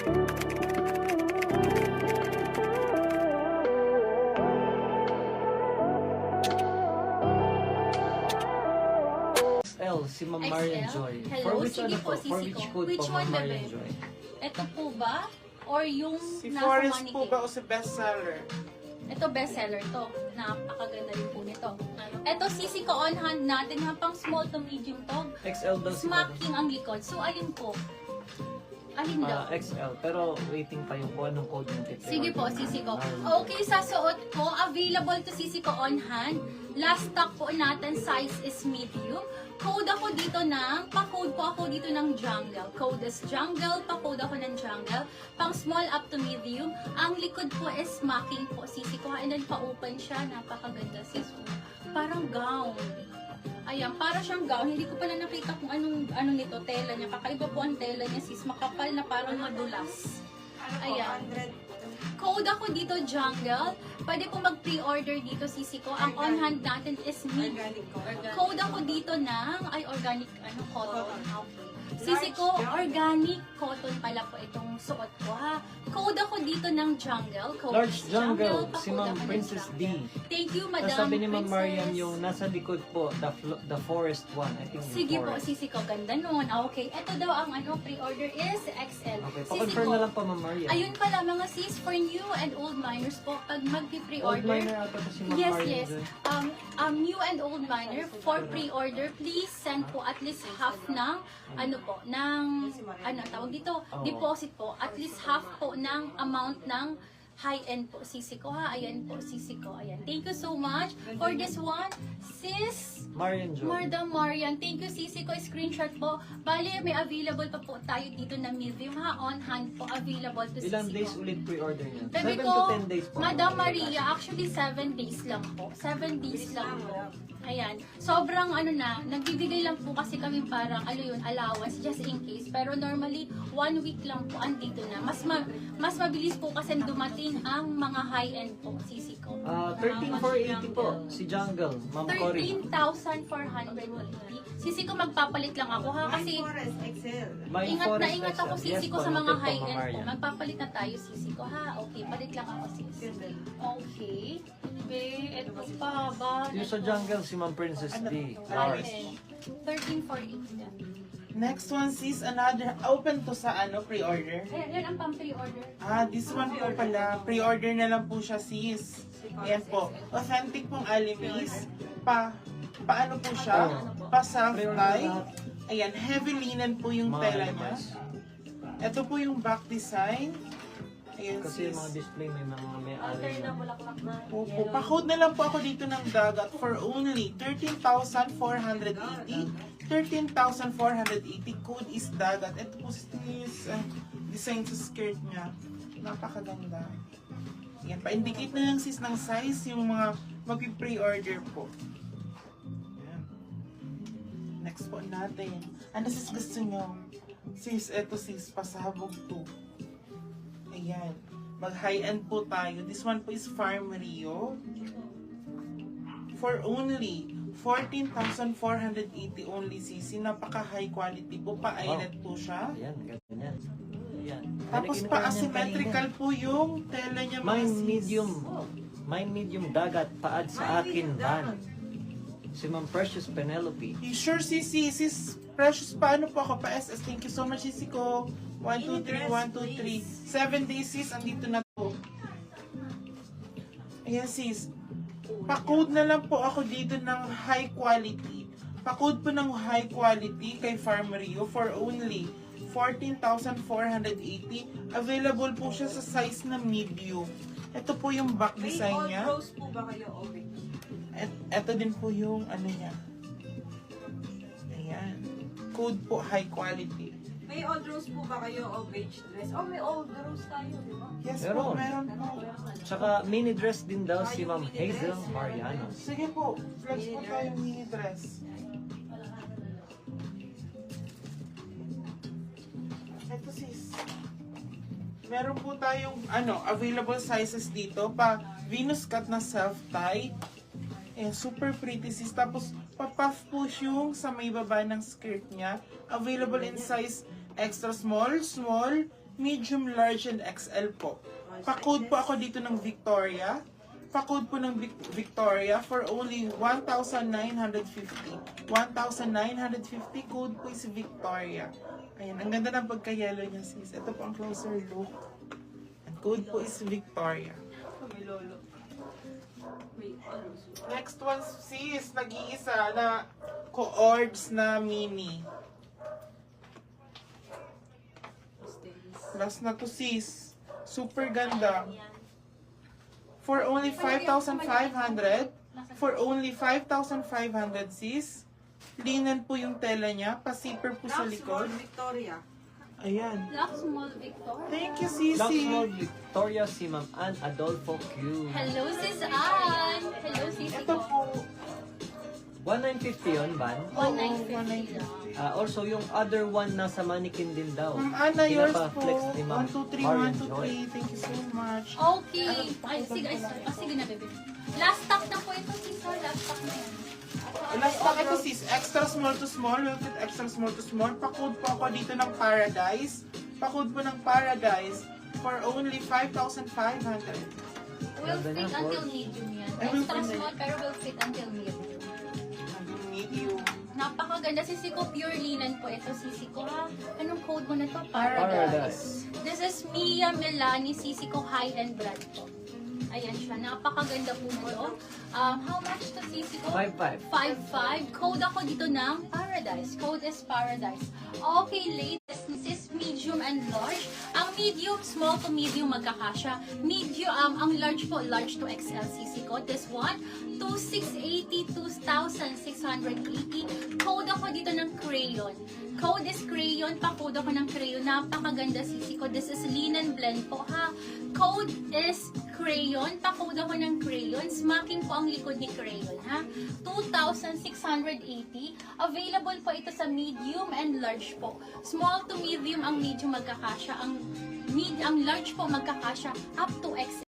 XL, si Ma'am Marian XL? Joy. Hello, For which sige ano po, po? For sisi which ko. code Which po, one, Ma'am Marian bebe? Joy? Ito po ba? Or yung Si nasa Forrest mannequin? po ba o si bestseller? Ito bestseller to. Napakaganda rin po nito. Ito sisi ko on hand natin ha, pang small to medium to. XL daw si Ma'am. Smacking ang likod. So alin po? Alin daw? XL, pero waiting pa yung kung anong code yung tip. Sige po, sisi ko. Okay, sa suot ko, available to sisi ko on hand. Last stock po natin, size is medium. Code ako dito ng, pa-code po ako dito ng jungle. Code is jungle, pa-code ako ng jungle. Pang small up to medium. Ang likod po is smacking po, sisi ko. And then pa-open siya, napakaganda sis. Parang gown. Ayan, para siyang gown. Hindi ko pala nakita kung ano nito, tela niya. Kakaiba po ang tela niya, sis. Makapal na parang madulas. Ayan. Code ako dito, jungle. Pwede po mag-pre-order dito, sisi ko. Ang on-hand natin is meat. Code ako dito ng, organic, cotton. Sisi ko, organic cotton pala po itong suot ko, ha. Code ako dito ng jungle. Code Large is jungle, pa-code si ako Ma'am ng Princess D. jungle. Thank you, Tapos Madam sabi ni Ma'am Princess. Marian yung nasa likod po, the forest one. I think yung Sige po, forest. sisi ko, ganda nun. Okay, ito daw ang pre-order is XL. Okay, Sisi pa-confirm ko, na lang po, Ma'am Marian. ayun pala mga sis, for new and old miners po, pag Old mag-pre-order, miner ata po si Ma'am yes, Marian yes. Joy. New and old miner, for pre-order, please send po at least half ng, tawag dito, Oo. deposit po, at least half po ng amount ng high-end po, sisi ko ha. Ayan po, sisi ko. Ayan. Thank you so much for this one, sis. Marian Joy. Madam Marian, thank you sisi ko, screenshot po. Bali, may available pa po tayo dito na medium ha, on hand po, available to Ilang sisi days ko. ulit pre-order niya? Baby 7 ko, to 10 days po. Madam Maria, actually 7 days lang po. 7 days lang po. Ayan. Sobrang nagbibigay lang po kasi kami parang, allowance just in case. Pero normally, 1 week lang po andito na. Mas mabilis po kasi dumating ang mga high-end po, sisi ko. 13,480 po, si Jungle, Ma'am Cory. 13,480. Sisi ko magpapalit lang ako ha kasi Forest XL. May ingat na forest ingat next ako up. sisi Yes ko po, sa mga noted po, high-end Ma'am po. Marian. Magpapalit na tayo sisi ko ha. Okay, palit lang ako sisi. Okay. Ito pa ba? Yung sa Jungle, si Ma'am Princess D. Lars. 13,480. Next one sis, another, open to sa pre-order. Yan ang pang-pre-order. This one po pala, pre-order na lang po siya sis. Ayan po, authentic pong Alimis. Paano po siya? Pa-soft tie. Ayan, heavy linen po yung tela niya. Ito po yung back design. Ayan Kasi yung sis. mga display may ari na. Opo, pa-code na lang po ako dito ng dagat for only 13,480. 13,480 code is dagat. Ito po sis, design sa skirt niya. Napakaganda. Yan, pa-indicate na lang sis ng size yung mga mag-pre-order po. Yan. Next po natin. Ano sis gusto nyo? Sis, eto sis, pasabog to. Ayan. Mag-high-end po tayo. This one po is Farm Rio. For only 14,480 only cc. Napaka-high quality po. Pa-eyelet po siya. Ayan, ganyan. Ayan. Tapos Nalagyan ko na yan pa-asymmetrical kanina. po yung tela niya mga Mine sis. medium. Mine medium dagat, paad sa akin van. Si Ma'am Precious Penelope. You sure sisi? Sis, precious paano po ako pa-SS? Thank you so much sisi ko. 1, 2, 3, 1, 2, 3. 7 days sis, andito na po. Ayan sis. Pa-code na lang po ako dito ng high quality. Pa-code po ng high quality kay Farm Rio for only 14,480. Available po siya sa size na medium. Ito po yung back design niya. May rose po ba kayo, Obi? Ito din po yung niya. Ayan. Code po high quality. May old rose po ba kayo o beige dress? Oh, may old rose tayo, di ba? Yes Meron. po, meron po. Tsaka mini dress din daw si Ma'am Hazel Mariano. Sige po, flex po tayong mini dress. Ito sis. Meron po tayong available sizes dito pa Venus cut na self-tie. Super pretty sis. Tapos pa-puff push yung sa may baba ng skirt niya. Available in size extra small, small, medium, large, and XL po. Pa-code po ako dito ng Victoria. Pa-code po ng Victoria for only 1,950. 1,950 code po is Victoria. Ayan, ang ganda ng pagka-yellow niya, sis. Ito po ang closer look. Ang code po is Victoria. May lolo. May ano. Next one, sis, nag-iisa na co-ords na mini. Last na to, sis. Super ganda. For only 5,500. For only 5,500, sis. Linen po yung tela niya. Pa-zipper po sa Small likod. Victoria. Ayan. Love Small Victoria. Thank you, Love sisi. Small Victoria, si Ma'am Ann Adolfo Q. Hello, Sis Ann. Hello, Sisi Ito ko. po. 1950 yun, Van? 1950 lang. Also, yung other one nasa mannequin din daw. Ma'am Ana, yours po. Pinapa-flex ni Ma'am 1, 2, 3, Marian 1, 2, Joy. 3. Thank you so much. Okay. Ay, sige, sige na, baby. Last stock na po ito, sis. Last stock na yan. Last time ito, sis. Extra small to small. We'll get extra small to small. Pa-code po ako dito ng Paradise. Pa-code po ng Paradise for only 5,500. Will Ganda fit niya, until Paul. medium yan. I will Extra fit it. small pero will fit until medium. Medium. Napakaganda. Sisiko pure linen po ito. Sisiko ha. Anong code mo na to? Paradise. This is Mia Melanie Sisiko Highland brand po. Ayan siya. Napakaganda po nito. How much to Sisiko? 5,500. 5,500. Code ako dito ng Paradise. Code is Paradise. Okay, latest. This is medium and large. Ang medium, small to medium magkakasya. Medium, ang large po, large to XL Sisiko. This one, 2,680, 2,680. Code ako dito ng crayon. Code is crayon. Pa-code ako ng crayon. Napakaganda Sisiko. This is linen blend po ha. Code is crayon. Pa-code ako ng crayon. Smacking po ang likod ni crayon ha. 2,680. Available po ito sa medium and large po. Small to medium ang medium magkakasya. Ang large po magkakasya up to XL.